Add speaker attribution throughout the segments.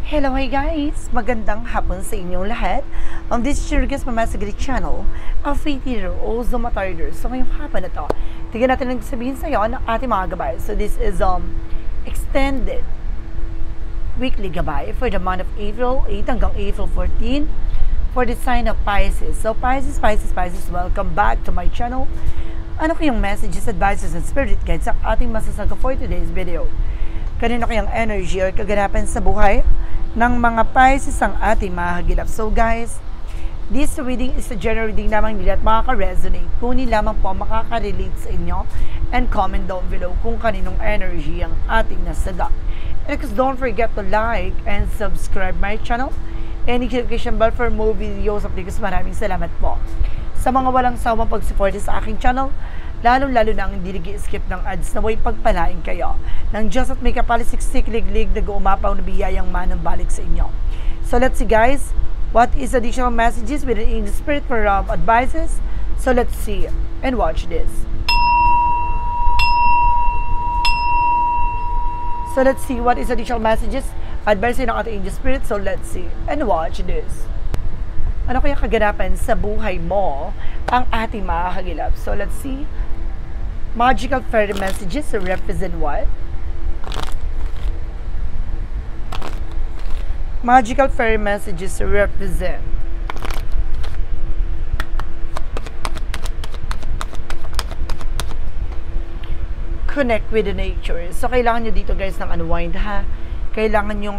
Speaker 1: Hello, hi guys! Magandang hapon sa inyong lahat. This is your guest Mamasagri channel, a faith leader, also matarder. So ngayong hapon na to, tignan natin ang sabihin sa iyo ng ating mga gabay. So this is extended weekly gabay for the month of April 8 hanggang April 14 for the sign of Pisces. So Pisces, welcome back to my channel. Ano kayong messages, advices, and spirit guides ang ating masasaga for today's video? Kanino kayang energy or kaganapan sa buhay ng mga Pisces ang ating mahagilap. So guys, this reading is a general reading lamang nila at makaka-resonate. Kunin lamang po makaka-relate sa inyo and comment down below kung kaninong energy ang ating nasaga. And because don't forget to like and subscribe my channel and notification bell for more videos updates. Maraming salamat po sa mga walang sawang pag-support sa aking channel, lalong-lalo na ang hindi nag-skip ng ads na way pagpalain kayo ng Diyos at may kapalisiksik liglig na guumapaw na biyayang manang balik sa inyo. So let's see guys, what is additional messages with the spirit for advices? So let's see and watch this. So let's see what is additional messages, advice ng ating angel spirit. So let's see and watch this. Ano kaya kaganapan sa buhay mo ang ating makakagilap? So let's see. Magical fairy messages represent what? Magical fairy messages represent connect with the nature. So kailangan nyo dito guys ng unwind ha. Kailangan yung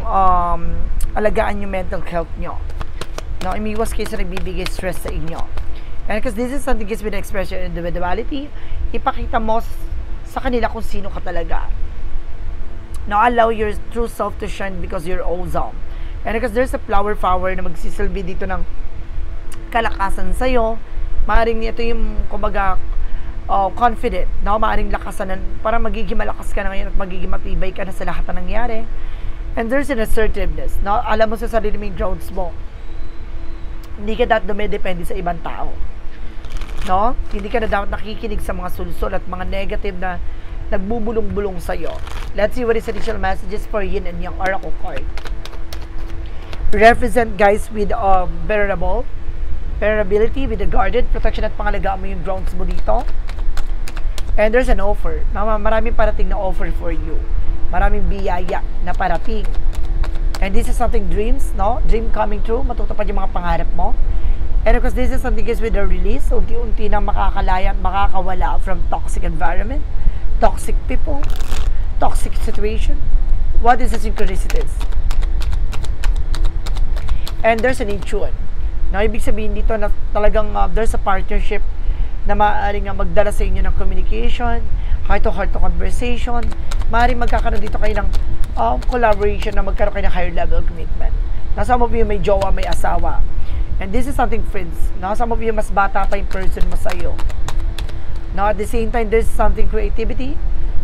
Speaker 1: alagaan yung mental health nyo. No, umiwas kayo sa nagbibigay stress sa inyo. And because this is something is with the expression of individuality, ipakita mo sa kanila kung sino ka talaga. Now, allow your true self to shine because you're awesome. And because there's a flower na magsisilbi dito ng kalakasan sa'yo, maaaring ito yung, kumbaga, confident, no? Maaaring lakasan, para magiging malakas ka na ngayon at magiging matibay ka na sa lahat na nangyari. And there's an assertiveness, no? Alam mo sa sarili mong grounds mo. Hindi ka dapat dumidepende sa ibang tao. No? Hindi ka na dapat nakikinig sa mga sulsol at mga negative na nagbubulong-bulong sa'yo. Let's see what is additional messages for Yin and Yang Oracle card. Represent guys with vulnerability, with the guarded, protection at pangalagaan mo yung grounds mo dito. And there's an offer. No? Maraming parating na offer for you. Maraming biyaya na parating. And this is something dreams, no? Dream coming true, matutupad yung mga pangarap mo. And because this is something is with the release, unti-unti na makakalaya at makakawala from toxic environment, toxic people, toxic situation. What is the synchronicities? And there's an intuition. Now, ibig sabihin dito na talagang there's a partnership na maaaring magdala sa inyo ng communication, heart-to-heart conversation. Maaaring magkakaroon dito kayo ng collaboration na magkaroon kayo ng higher level commitment. Now, some of you may jowa, may asawa. And this is something, friends. Now, some of you mas bata pa yung person mo sa'yo. Now, at the same time, there's something creativity.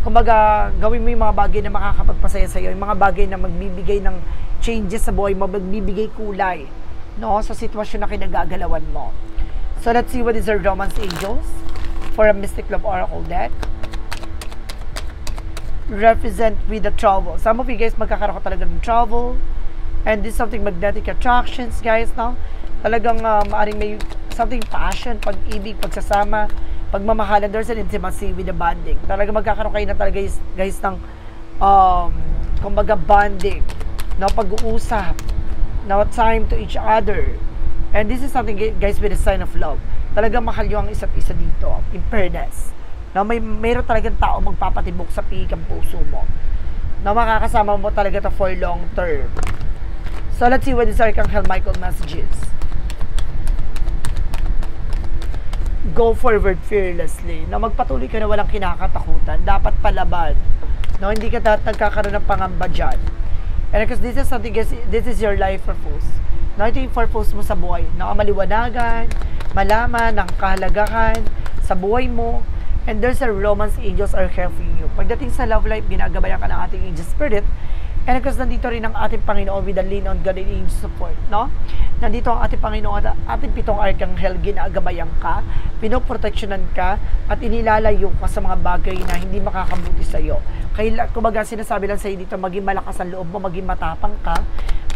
Speaker 1: Kumbaga, gawin mo yung mga bagay na makakapagpasaya sa'yo. Yung mga bagay na magbibigay ng changes sa buhay mo, magbibigay kulay, no, sa sitwasyon na kinagagalawan mo. So, let's see what is our Romance Angels for a Mystic Love Oracle deck. Represent with the travel. Some of you guys magkakaroon ka talaga ng travel. And this is something magnetic attractions, guys, no? Talagang maaring may something passion, pag-ibig, pagsasama, pagmamahalan. There's an intimacy with the bonding. Talaga magkakaroon kayo na talaga guys ng kumbaga bonding, no? Pag-uusap, no? Time to each other. And this is something guys with a sign of love. Talagang mahal nyo ang isa't isa dito, in fairness. No, mayroon talagang tao magpapatibok sa piik ang puso mo. No, makakasama mo talaga to for long term. So, let's see what is Archangel Michael messages. Go forward fearlessly. No, magpatuloy ka na walang kinakatakutan. Dapat palaban. No, hindi ka nagkakaroon ng pangamba dyan. And because this is something, this is your life purpose. No, ito yung purpose mo sa buhay. No, maliwanagan, malaman ang kahalagahan sa buhay mo. And there's a Romance Angels are here for you. Pagdating sa love life, ginagabayan ka ng ating angel spirit. And because nandito rin ang ating Panginoon with the lean on God and angel support, no? Nandito ang ating Panginoon at ating pitong Archangel, ginagabayan ka, pinoproteksyonan ka, at inilalayo ka sa mga bagay na hindi makakabuti sa'yo. Kaya, kumbaga, sinasabi lang sa'yo dito, maging malakas ang loob mo, maging matapang ka,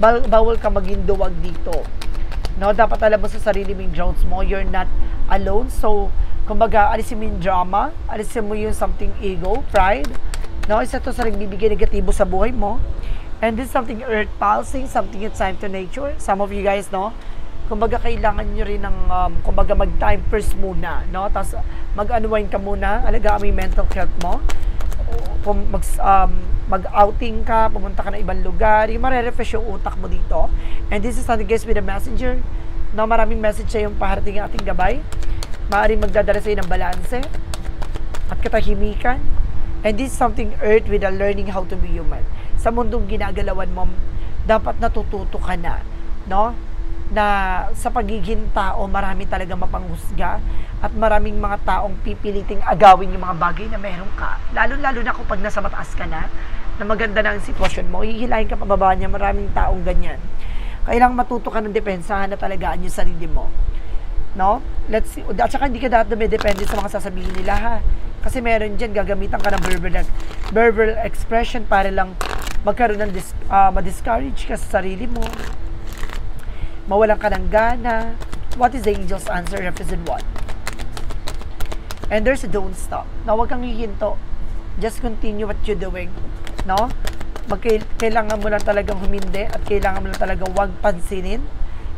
Speaker 1: bawal ka maging duwag dito. No, dapat alam mo sa sarili mong grounds mo, you're not alone. So, kumbaga, alisin mo yung drama, alisin mo yung something ego, pride. No, isa to sa nagbibigay negatibo sa buhay mo. And this is something earth pulsing, something it's time to nature. Some of you guys, no, kumbaga kailangan nyo rin ng, kumbaga mag-time first muna, no? Tapos mag-unwind ka muna, alagaan mo yung mental health mo. Mag-outing ka, pumunta ka na ibang lugar, yung marerefresh yung utak mo dito. And this is something guys with a messenger, no? Maraming message sa yung paharating ating gabay. Maaaring magdadala sa iyo ng balanse at katahimikan. And this is something earth with a learning how to be human. Sa mundong ginagalawan mo, dapat natututo ka na, no? Na sa pagiging tao, marami talaga mapanghusga at maraming mga taong pipiliting agawin yung mga bagay na meron ka. Lalo-lalo na kapag nasa mataas ka na maganda na ang sitwasyon mo, hihilahin ka pababa niya, maraming taong ganyan. Kailangan matuto ka ng depensahan na talagaan yung sarili mo. No? Let's see. At saka hindi ka dapat dumidepende sa mga sasabihin nila, ha? Kasi meron dyan, gagamitan ka ng verbal expression para lang magkaroon ng ma-discourage ka sa sarili mo. Mawalan ka ng gana. What is the angel's answer? Represent what? And there's a don't stop. Na huwag kang hihinto. Just continue what you're doing. No? Kailangan mo lang talagang humindi at kailangan mo lang talagang huwag pansinin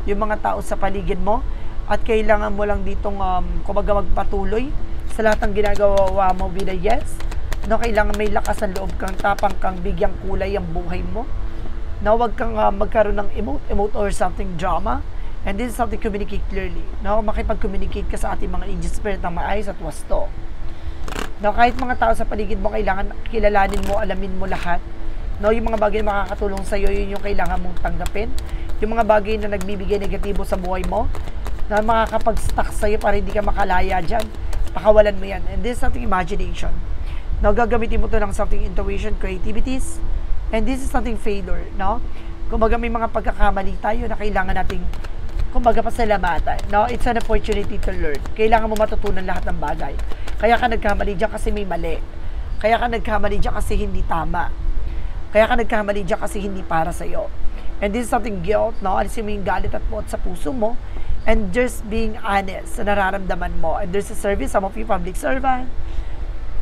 Speaker 1: yung mga tao sa paligid mo at kailangan mo lang ditong kumbaga magpatuloy sa lahat ng ginagawa mo with a yes. No, kailangan may lakas ng loob kang, tapang kang, bigyang kulay ang buhay mo. No, wag kang magkaroon ng emote or something drama. And this is something communicate clearly. No, makipag-communicate ka sa ating mga angel spirit na maayos at wasto. No, kahit mga tao sa paligid mo, kailangan kilalanin mo, alamin mo lahat. No, yung mga bagay na makakatulong sa iyo, yun yung kailangan mong tanggapin. Yung mga bagay na nagbibigay negatibo sa buhay mo, na makakapag-stuck sa iyo para hindi ka makalaya diyan, pakawalan mo yan. And this is something imagination. No, gagamitin mo to ng something intuition, creativities, and this is something failure, no? Kumbaga may mga pagkakamali tayo na kailangan nating kumbaga pasalamatan, no? It's an opportunity to learn. Kailangan mo matutunan lahat ng bagay. Kaya ka nagkamali diyan kasi may mali. Kaya ka nagkamali diyan kasi hindi tama. Kaya ka nagkamali diyan kasi hindi para sa iyo. And this is something guilt, no? Alisin mo yung galit at puot sa puso mo, and just being honest sa nararamdaman mo. And there's a service, some of you public servant,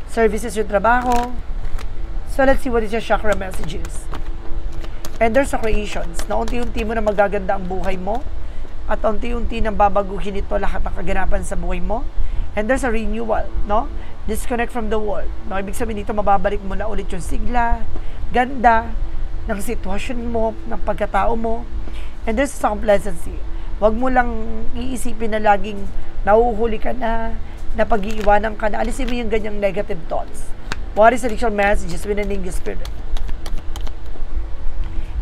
Speaker 1: services yung trabaho. So let's see what is your chakra messages. And there's a creations na unti-unti mo na magaganda ang buhay mo at unti-unti nang babaguhin ito lahat ng kaganapan sa buhay mo. And there's a renewal, no? Disconnect from the world. No? Ibig sabihin dito, mababalik mo na ulit yung sigla, ganda ng sitwasyon mo, ng pagkatao mo. And there's a complacency. Huwag mo lang iisipin na laging nahuhuli ka na pag-iiwanan ka na. Alisin mo yung ganyang negative thoughts. What is the actual messages with an angel spirit?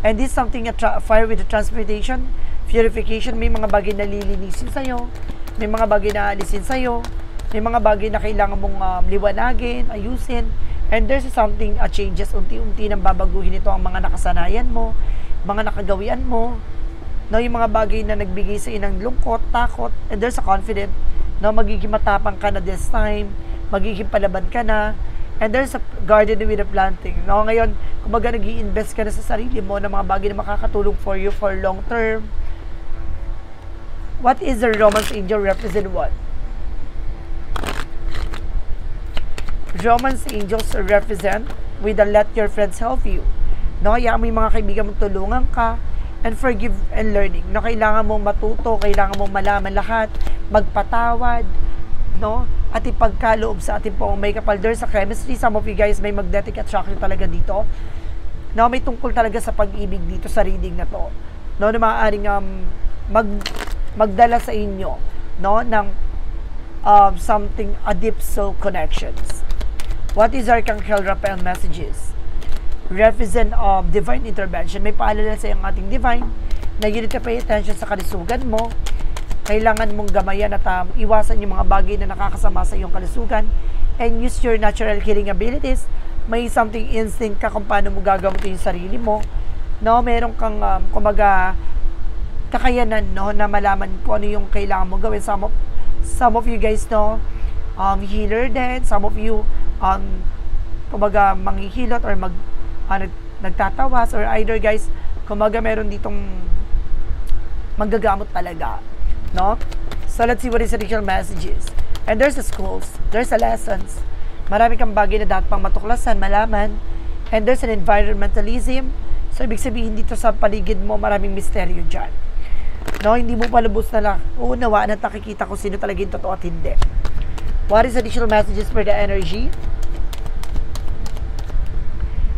Speaker 1: And this is something fire with the transmutation, purification. May mga bagay na lilinisin sa'yo. May mga bagay na alisin sa'yo. May mga bagay na kailangan mong liwanagin, ayusin. And there's something changes. Unti-unti nang babaguhin ito ang mga nakasanayan mo, mga nakagawian mo. No, yung mga bagay na nagbigay sa inang lungkot, takot, and there's a confident, no, magiging matapang ka na this time, magiging palaban ka na, and there's a garden with a planting. No, ngayon, kumbaga nag-i-invest ka na sa sarili mo ng mga bagay na makakatulong for you for long term. What is the Romance Angel represent what? Romance Angels represent with the let your friends help you. No, hayaan mo yung mga kaibigan mong tulungan ka, and forgive and learning. No, kailangan mong matuto, kailangan mong malaman lahat, magpatawad, no? At ipagkaloob sa ating pong may kapal. There's a chemistry. Some of you guys may magnetic attraction talaga dito. No, may tungkol talaga sa pag-ibig dito sa reading na to. No, na maaaring magdala sa inyo, no, ng something, a deep soul connections. What is Archangel Raphael messages? Represent of divine intervention. May paalala sa iyong ating divine na you need to pay attention sa kalusugan mo. Kailangan mong gamayan at iwasan yung mga bagay na nakakasama sa iyong kalusugan and use your natural healing abilities. May something instinct ka kung paano mo gagamutin yung sarili mo. No, meron kang kumaga kakayanan, no, na malaman kung ano yung kailangan mo gawin. Some of you guys, no, healer din. Some of you kumaga manghihilot or nagtatawas, or either guys Kumaga meron ditong manggagamot talaga, no? So let's see what is additional messages. And there's the schools, there's the lessons. Marami kang bagay na dapat pang matuklasan, malaman. And there's an environmentalism. So ibig sabihin dito sa paligid mo, maraming misteryo dyan. No, hindi mo palubos na lang uunawaan at nakikita kung sino talaga yung totoo at hindi. What is additional messages for the energy?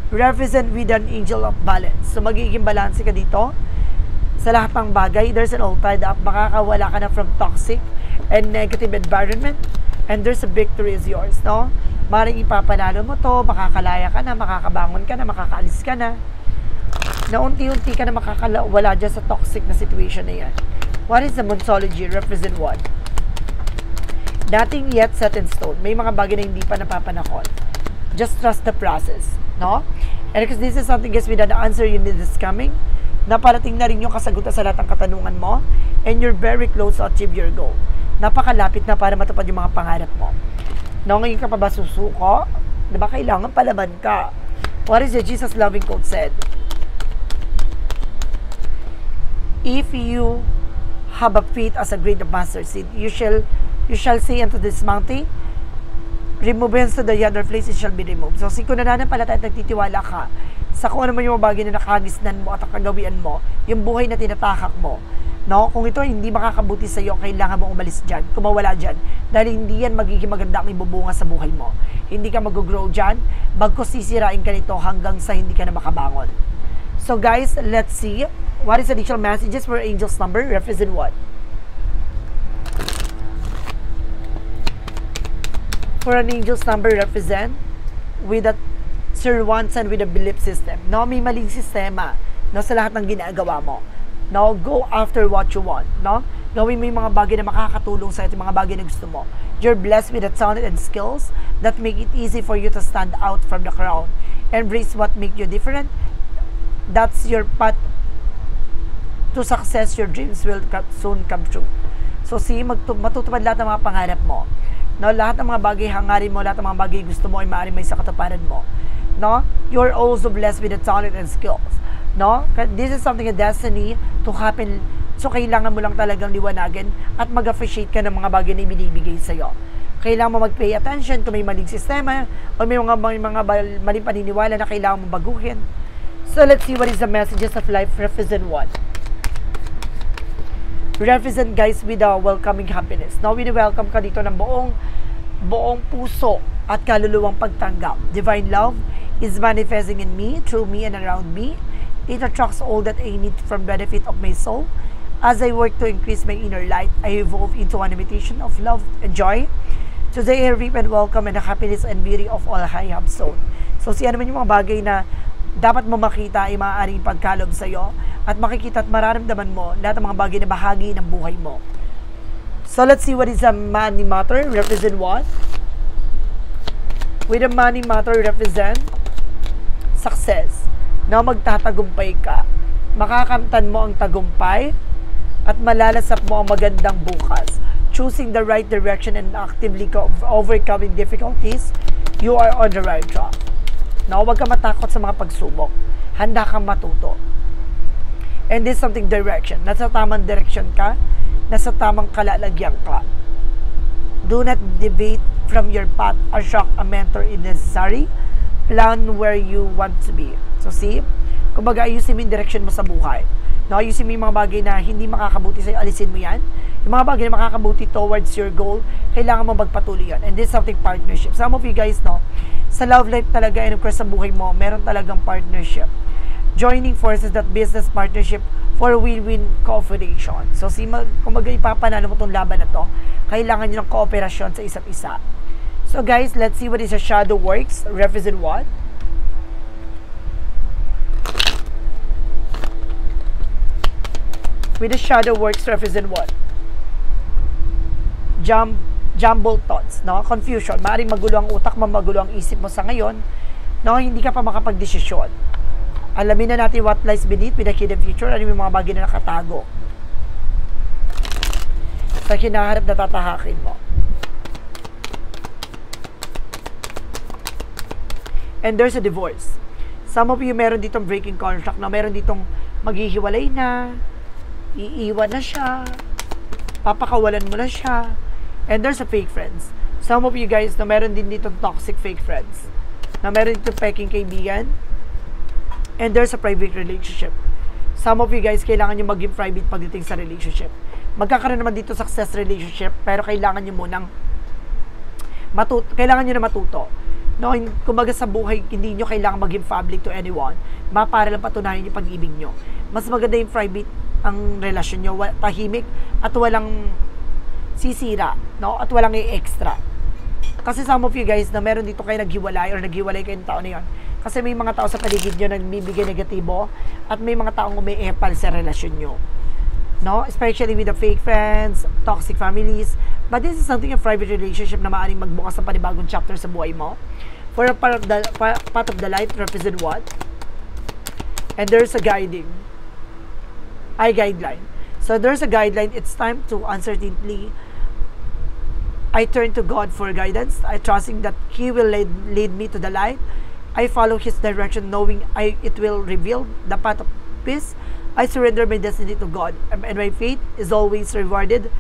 Speaker 1: Represent with an angel of balance. So magiging balanse ka dito sa lahat ng bagay. There's an all tied up. Makakawala ka na from toxic and negative environment. And there's a victory is yours, no? Maring ipapanalo mo to, makakalaya ka na, makakabangon ka na, makakaalis ka na. Na unti-unti ka na makakawala dyan sa toxic na situation na yan. What is the Monsology? Represent what? Nothing yet set in stone. May mga bagay na hindi pa napapanahon. Just trust the process, no? And because this is something, guys, with the answer you need is coming, naparating na rin yung kasagutan sa lahat ng katanungan mo, and you're very close to achieve your goal. Napakalapit na para matupad yung mga pangarap mo. No, ngayon ka pa ba susuko? Diba kailangan palaban ka? What is the Jesus loving quote said? If you have a faith as a grain of mustard seed, you shall say unto this mountain, remove hence to the yonder place, it shall be removed. So, kung nananampalataya at nagtitiwala ka sa kung ano man yung bagay na nakagisnan mo at kagawian mo, yung buhay na tinatahak mo, no? Kung ito hindi makakabuti sa iyo, kailangan mo umalis dyan, kumawala dyan, dahil hindi yan magiging maganda ang ibubunga sa buhay mo. Hindi ka mag-grow dyan, bagkos sisirain ka nito hanggang sa hindi ka na makabangon. So guys, let's see, what is additional messages for angel's number? Represent what? For an angel's number, represent with a servants and with a belief system. No, may maling sistema, no, sa lahat ng ginagawa mo. No, go after what you want, no? Gawin mo yung mga bagay na makakatulong sa ito, mga bagay na gusto mo. You're blessed with the talent and skills that make it easy for you to stand out from the crowd. Embrace what make you different. That's your path to success. Your dreams will soon come true. So see, matutupad lahat ng mga pangarap mo. No, lahat ng mga bagay hangarin mo, lahat ng mga bagay gusto mo ay maaaring may sa katuparan mo. No? You're also blessed with the talent and skills. No? This is something, a destiny to happen. So, kailangan mo lang talagang liwanagin at mag-appreciate ka ng mga bagay na ibinibigay sa'yo. Kailangan mo mag-pay attention kung may maling sistema o may mga maling paniniwala na kailangan mo baguhin. So, let's see what is the messages of life. Represent what? Represent, guys, with a welcoming happiness. Now, welcome ka dito ng buong puso at kaluluwang pagtanggap. Divine love is manifesting in me, through me, and around me. It attracts all that I need from benefit of my soul. As I work to increase my inner light, I evolve into an imitation of love and joy. Today, I reap and welcome and the happiness and beauty of all I have sown. So, siya naman yung mga bagay na dapat mo makita ay maaaring pagkalob sa'yo at makikita at mararamdaman mo lahat ng mga bagay na bahagi ng buhay mo. So, let's see what is a money matter. Represent what? With a money matter, represent success. Na magtatagumpay ka. Makakamtan mo ang tagumpay at malalasap mo ang magandang bukas. Choosing the right direction and actively overcoming difficulties, you are on the right track. Now, huwag ka matakot sa mga pagsubok. Handa kang matuto. And this is something direction. Nasa tamang direction ka, nasa tamang kalalagyan ka. Do not deviate from your path or shock a mentor if necessary. Plan where you want to be. So see, kumbaga ayusin mo yung direction mo sa buhay. No, ayusin mo yung mga bagay na hindi makakabuti sa'yo, alisin mo yan. Yung mga bagay na makakabuti towards your goal, kailangan mo magpatuloy yan. And this is something partnership. Some of you guys, no, sa love life talaga and of course sa buhay mo, meron talagang partnership. Joining forces, that business partnership for win-win cooperation. So see, kumbaga ipapanalo mo itong laban na to, kailangan nyo ng kooperasyon sa isa't isa. So guys, let's see what is a shadow works. Represent what? With the shadow works, represent what? Jumbled thoughts, no? Confusion. Maaring magulo ang utak mo, magulo ang isip mo sa ngayon, no? Hindi ka pa makapag-desisyon. Alamin na natin what lies beneath with the hidden future, ano yung mga bagay na nakatago sa hinaharap na tatahakin mo. And there's a divorce. Some of you meron ditong breaking contract, na meron ditong maghihiwalay na, iiwan na siya, papakawalan mo na siya, and there's a fake friends. Some of you guys na meron din dito toxic fake friends, na meron dito peking kaibigan, and there's a private relationship. Some of you guys, kailangan nyo maging private pagdating sa relationship. Magkakaroon naman dito success relationship, pero kailangan nyo munang kailangan nyo na matuto. No, kumbaga sa buhay, hindi nyo kailangan maging public to anyone. Para lang patunayan yung pag-ibig nyo. Mas maganda yung private ang relasyon nyo, tahimik at walang sisira, no? At walang extra. Kasi some of you guys na meron dito kayo naghiwalay or naghiwalay kayo ng tao na yun. Kasi may mga tao sa paligid nyo na nagbibigay negatibo at may mga taong umiepal sa relasyon nyo. No? Especially with the fake friends, toxic families. But this is something a private relationship na maaaring magbukas ng panibagong chapter sa buhay mo. For a part of the life represent what? And there's a guiding. Guideline. So there's a guideline. It's time to uncertainly I turn to God for guidance. I trusting that He will lead me to the light. I follow His direction knowing it will reveal the path of peace. I surrender my destiny to God, and my faith is always rewarded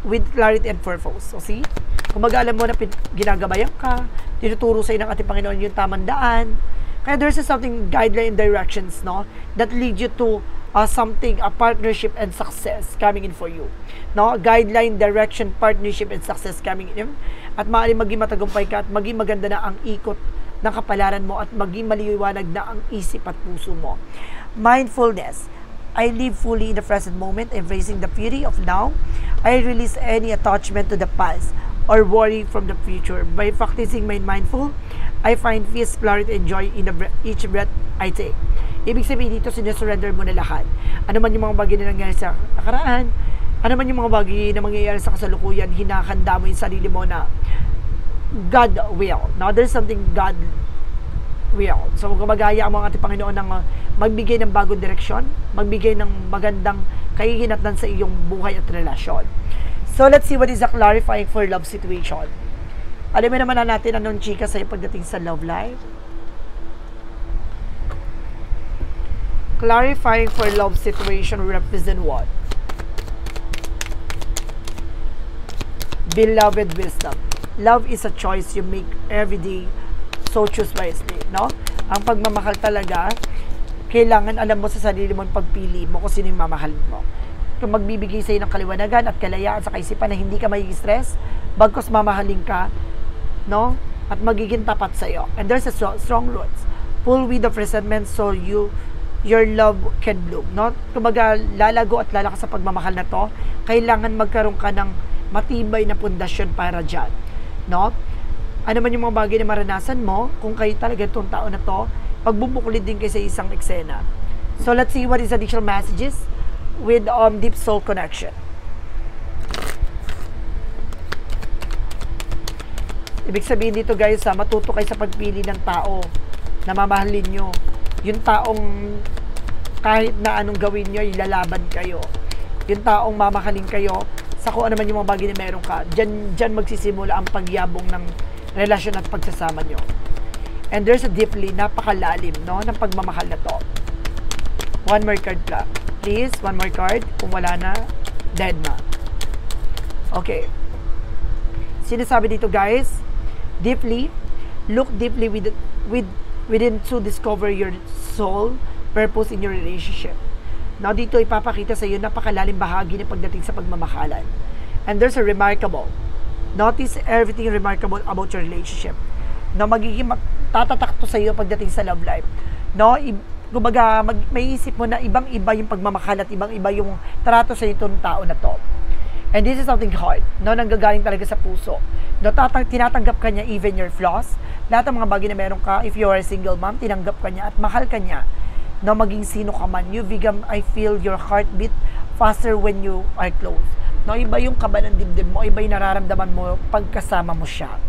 Speaker 1: with clarity and purpose. So see, kung mag-alam mo na ginagabayan ka, tinuturo sa ng ating Panginoon yung tamang daan, kaya there's something guideline directions, no, that lead you to something, a partnership and success coming in for you. No, guideline, direction, partnership and success coming in. At maaaring maging matagumpay ka at maging maganda na ang ikot ng kapalaran mo at maging maliwanag na ang isip at puso mo. Mindfulness. I live fully in the present moment, embracing the beauty of now. I release any attachment to the past or worry from the future. By practicing my mindful, I find peace, clarity, and joy in each breath I take. Ibig sabihin dito, sinesurrender mo na lahat. Ano man yung mga bagay na nangyari sa nakaraan, ano man yung mga bagay na mangyayari sa kasalukuyan, hinahanda mo yung sarili mo na God will. Now, there's something God will. So, gumagaya mo ang ating Panginoon ng magbigay ng bagong direksyon, magbigay ng magandang kahihinatnan sa iyong buhay at relasyon. So, let's see what is a clarifying for love situation. Alamin naman na natin anong chika sa'yo pagdating sa love life. Clarifying for love situation represent what? Beloved wisdom. Love is a choice you make every day, so choose wisely, no? Ang pagmamahal talaga, kailangan alam mo sa sarili mo ang pagpili mo kung sino yung mamahalin mo. Kung magbibigay sa'yo ng kaliwanagan at kalayaan sa kaisipan na hindi ka mai-stress, bagkos mamahalin ka, no? At magiging tapat sa'yo. And there's a strong roots. Pull with of resentment so your love can bloom, no? Kumbaga, lalago at lalakas sa pagmamahal na to, kailangan magkaroon ka ng matibay na pundasyon para dyan, no? Ano man yung mga bagay na maranasan mo, kung kayo talaga itong tao na to, pagbubuklid din kayo sa isang eksena. So, let's see what is additional messages with deep soul connection. Ibig sabihin dito guys, matuto kayo sa pagpili ng tao na mamahalin nyo. Yung taong kahit na anong gawin nyo, ilalaban kayo. Yung taong mamahalin kayo sa kung ano man yung mga bagay na meron ka. Diyan magsisimula ang pagyabong ng relasyon at pagsasama nyo. And there's a deeply, napakalalim, no, ng pagmamahal na to. One more card please. One more card. Kung wala na, dead na. Okay. Sinasabi dito guys, deeply, look deeply within to discover your soul purpose in your relationship. Now dito ipapakita sa iyo napakalalim bahagi ng pagdating sa pagmamahalan. And there's a remarkable. Notice everything remarkable about your relationship. No, magiging tatatak to sa iyo pagdating sa love life. No, kumbaga may isip mo na ibang-iba yung pagmamahal at ibang-iba yung trato sa itong tao na to. And this is something hard, no, nanggagaling talaga sa puso. No, tinatanggap ka niya even your flaws. Lahat ng mga bagay na meron ka, if you are a single mom, tinanggap ka niya at mahal ka niya. No, maging sino ka man, you become, I feel your heartbeat faster when you are close. No, iba yung kaba ng dibdib mo, iba yung nararamdaman mo pagkasama mo siya.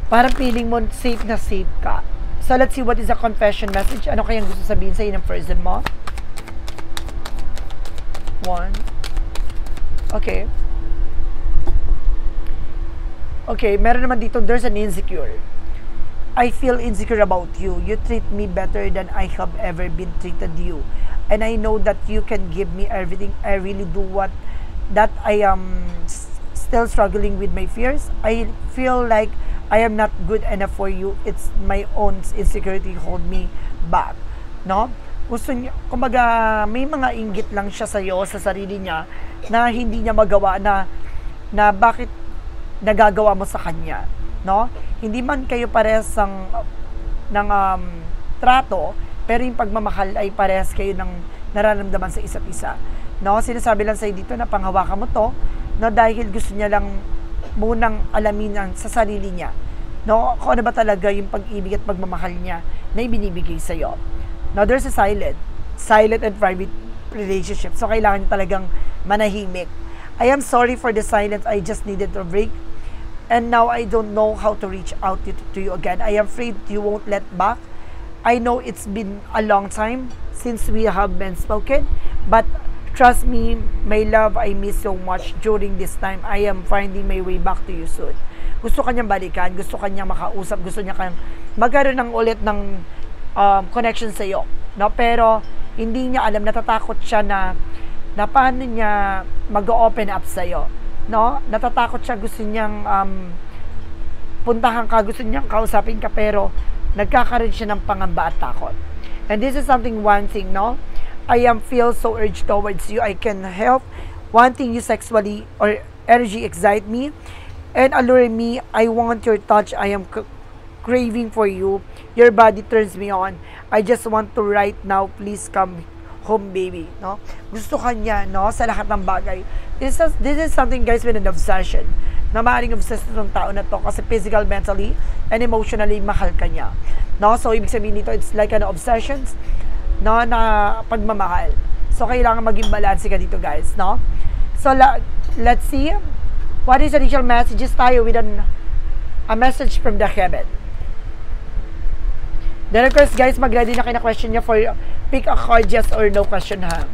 Speaker 1: Parang feeling mo safe na safe ka. So, let's see what is a confession message. Ano kayang gusto sabihin sa'yo ng person mo? 1. Okay. Okay, meron naman dito, there's an insecure. I feel insecure about you. You treat me better than I have ever been treated you. and I know that you can give me everything. I really do what that I am still struggling with my fears. I feel like I am not good enough for you. It's my own insecurity hold me back, no? Gusto niya, kumbaga, may mga inggit lang siya sa'yo, sa sarili niya, na hindi niya magawa, na bakit nagagawa mo sa kanya, no? Hindi man kayo parehas ng trato, pero yung pagmamahal ay parehas kayo ng nararamdaman sa isa't isa, no? Sinasabi lang sa'yo dito na panghawakan mo to, no? Dahil gusto niya lang munang alamin ang sa sarili niya, no? Kung ano ba talaga yung pag-ibig at pagmamahal niya na ibinibigay sa'yo. Now, there's a silent and private relationship. So, kailangan talagang manahimik. I am sorry for the silence. I just needed a break. And now, I don't know how to reach out to you again. I am afraid you won't let back. I know it's been a long time since we have been spoken. But, trust me, my love, I miss so much during this time. I am finding my way back to you soon. Gusto kanyang balikan. Gusto kanyang makausap. Gusto niya kanyang magkaroon ng ulit ng connection sa iyo, no? Pero hindi niya alam, natatakot siya na paano niya mag-open up sa iyo, no? Natatakot siya, gusto niyang puntahan ka, gusto niyang kausapin ka, pero nagkakaroon siya ng pangamba at takot. And this is something, one thing, no? I feel so urged towards you. I can help wanting you sexually, or energy excite me and allure me. I want your touch. I am craving for you. Your body turns me on. I just want to right now. Please come home, baby. No? Gusto kanya, no? Sa lahat ng bagay. This is something, guys, with an obsession. Na maaaring obsessed ng tao na to kasi physical, mentally, and emotionally mahal kanya. No? So, ibig sabihin nito, it's like an obsession, no? Na pagmamahal. So, kailangan maging balance ka dito, guys. No? So, let's see. What is the initial messages tayo with a message from the heaven? Then of course, guys, mag-ready na kayo na question niya for pick a card, yes or no question, ha?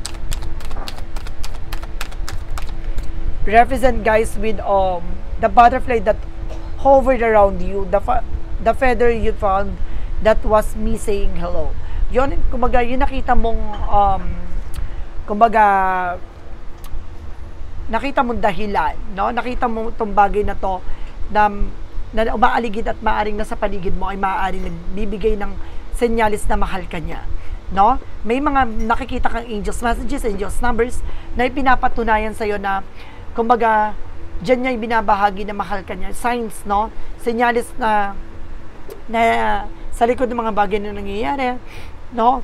Speaker 1: Represent, guys, with the butterfly that hovered around you, the feather you found, that was me saying hello. Yun, kumbaga, yun nakita mong, kumbaga, nakita mong dahilan, no? Nakita mo itong bagay na to, na umaaligid at maaring nasa paligid mo ay maaring nagbibigay ng senyalis na mahal ka niya, no? May mga nakikita kang angels messages, angels numbers na ipinapatunayan sa'yo na kumbaga dyan niya ibinabahagi na mahal ka niya, signs, no? Senyalis na sa likod ng mga bagay na nangyayari, no?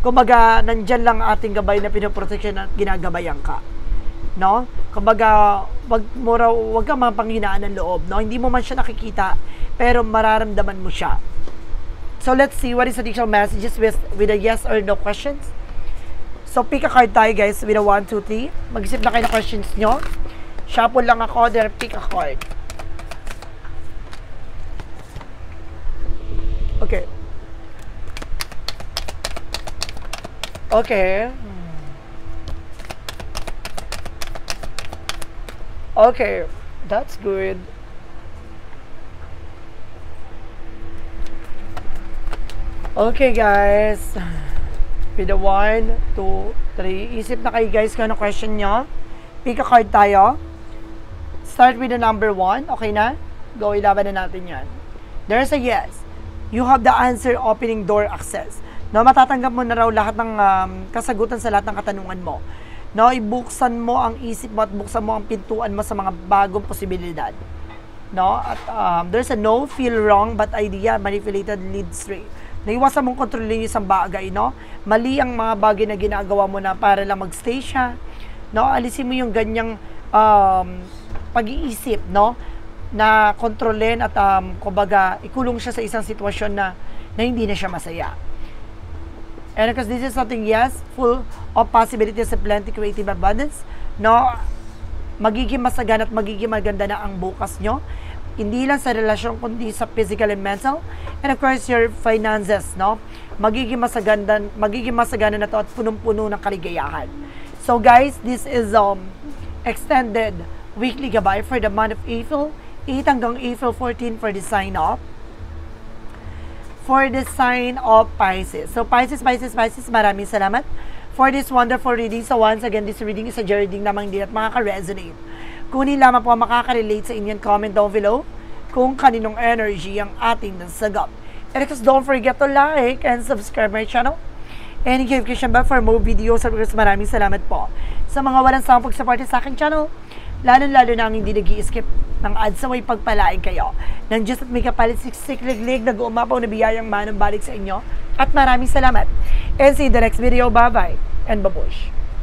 Speaker 1: Kumbaga nandyan lang ating gabay na pinoproteksyon at ginagabayan ka, no? Kumbaga, wag kang mapanghinaan ng loob, no? Hindi mo man siya nakikita, pero mararamdaman mo siya. So, let's see what is additional messages with a yes or no questions. So, pick a card tayo, guys, with a 1, 2, 3. Mag-isip na kayo ng questions nyo. Shuffle lang ako, then pick a card. Okay. Okay. Okay, that's good. Okay, guys. With the 1, 2, 3. Isip na kayo, guys, kung ano question nyo. Pick a card tayo. Start with the number 1. Okay na? Go, ilaban na natin yan. There's a yes. You have the answer, opening door access. No, matatanggap mo na raw lahat ng kasagutan sa lahat ng katanungan mo. No, ibuksan mo ang isip mo at buksan mo ang pintuan mo sa mga bagong posibilidad. No, at there's a no, feel wrong, but idea, manipulated, lead straight. Naiwasan mong kontrolin yung isang bagay, no? Mali ang mga bagay na ginagawa mo na para lang magstay siya. No, alisin mo yung ganyang pag-iisip, no? Na kontrolin at kumbaga ikulong siya sa isang sitwasyon na hindi na siya masaya. And because this is something, yes, full of possibilities and plenty creative abundance, no? Magiging masagana at magiging maganda na ang bukas nyo. Hindi lang sa relasyon, kundi sa physical and mental. And of course, your finances, no? Magiging masagana na to at punong-puno ng kaligayahan. So guys, this is extended weekly gabay for the month of April 8 hanggang April 14 for the sign of Pisces. So Pisces, maraming salamat for this wonderful reading. So once again, this reading is a reading lamang din at makaka-resonate. Kunin lamang po ang makaka-relate sa inyo, comment down below kung kaninong energy ang ating nasagap. And of course, don't forget to like and subscribe my channel. And notification bell for more videos. At maraming salamat po sa mga walang sawang pag-support sa aking channel. Lalo-lalo na ang hindi nag-i-skip ng ads sa way pagpalain kayo. Nang Diyos at may kapalit siksik-liglig, nag-uumapaw na biyayang manang balik sa inyo. At maraming salamat. And see you in the next video. Bye-bye and babush.